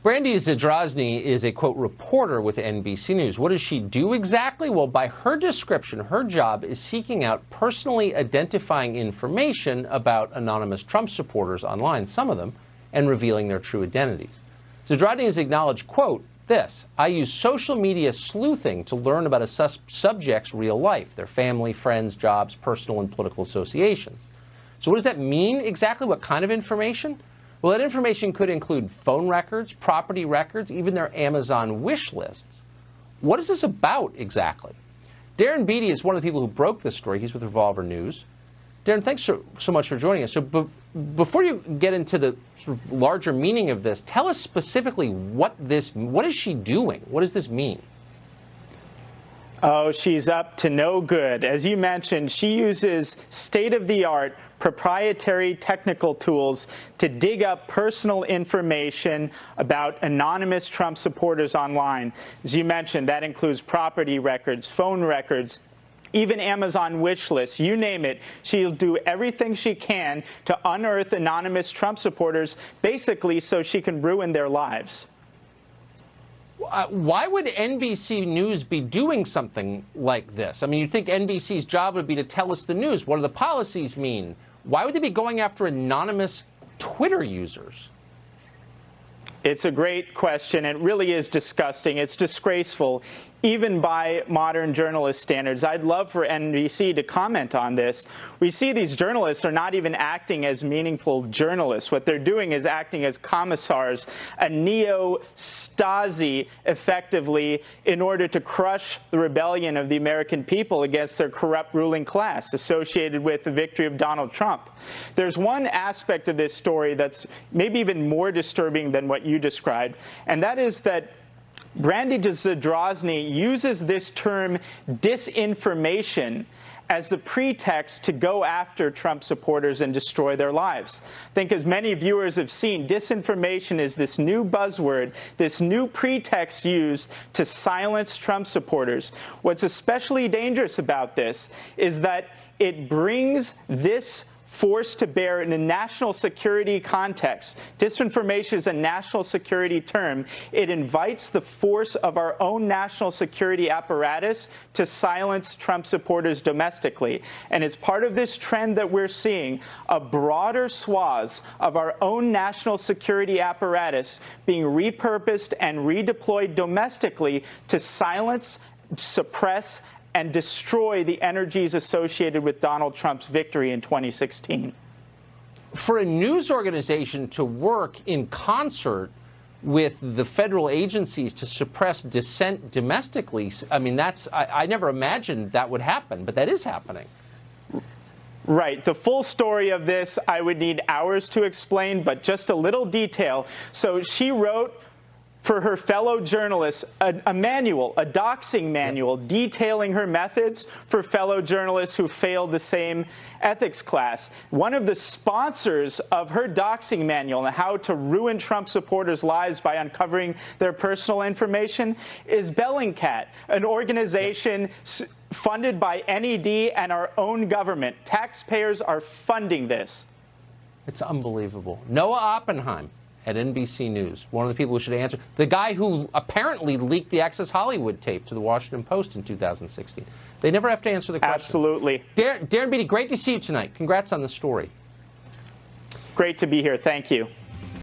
Brandy Zadrozny is a, quote, reporter with NBC News. What does she do exactly? Well, by her description, her job is seeking out personally identifying information about anonymous Trump supporters online, some of them, and revealing their true identities. Zadrozny has acknowledged, quote, this: I use social media sleuthing to learn about a subject's real life, their family, friends, jobs, personal and political associations. So what does that mean exactly? What kind of information? Well, that information could include phone records, property records, even their Amazon wish lists. What is this about exactly? Darren Beattie is one of the people who broke this story. He's with Revolver News. Darren, thanks so much for joining us. So before you get into the sort of larger meaning of this, tell us specifically what is she doing? What does this mean? Oh, she's up to no good. As you mentioned, she uses state-of-the-art proprietary technical tools to dig up personal information about anonymous Trump supporters online. As you mentioned, that includes property records, phone records, even Amazon wish lists, you name it. She'll do everything she can to unearth anonymous Trump supporters, basically so she can ruin their lives. Why would NBC News be doing something like this? I mean, you'd think NBC's job would be to tell us the news. What do the policies mean? Why would they be going after anonymous Twitter users? It's a great question. It really is disgusting. It's disgraceful, even by modern journalist standards. I'd love for NBC to comment on this. We see these journalists are not even acting as meaningful journalists. What they're doing is acting as commissars, a neo-Stasi, effectively, in order to crush the rebellion of the American people against their corrupt ruling class associated with the victory of Donald Trump. There's one aspect of this story that's maybe even more disturbing than what you described, and that is that Brandy Zadrozny uses this term disinformation as the pretext to go after Trump supporters and destroy their lives. I think, as many viewers have seen, disinformation is this new buzzword, this new pretext used to silence Trump supporters. What's especially dangerous about this is that it brings this force to bear in a national security context. Disinformation is a national security term. It invites the force of our own national security apparatus to silence Trump supporters domestically. And it's part of this trend that we're seeing, a broader swath of our own national security apparatus being repurposed and redeployed domestically to silence, suppress, and destroy the energies associated with Donald Trump's victory in 2016. For a news organization to work in concert with the federal agencies to suppress dissent domestically, I mean, I never imagined that would happen, but that is happening. Right. The full story of this, I would need hours to explain, but just a little detail. So she wrote for her fellow journalists a manual, a doxing manual, detailing her methods for fellow journalists who failed the same ethics class. One of the sponsors of her doxing manual on how to ruin Trump supporters' lives by uncovering their personal information is Bellingcat, an organization funded by NED and our own government. Taxpayers are funding this. It's unbelievable. Noah Oppenheim at NBC News, one of the people who should answer, the guy who apparently leaked the Access Hollywood tape to the Washington Post in 2016. They never have to answer the question. Absolutely. Darren Beattie, great to see you tonight. Congrats on the story. Great to be here. Thank you.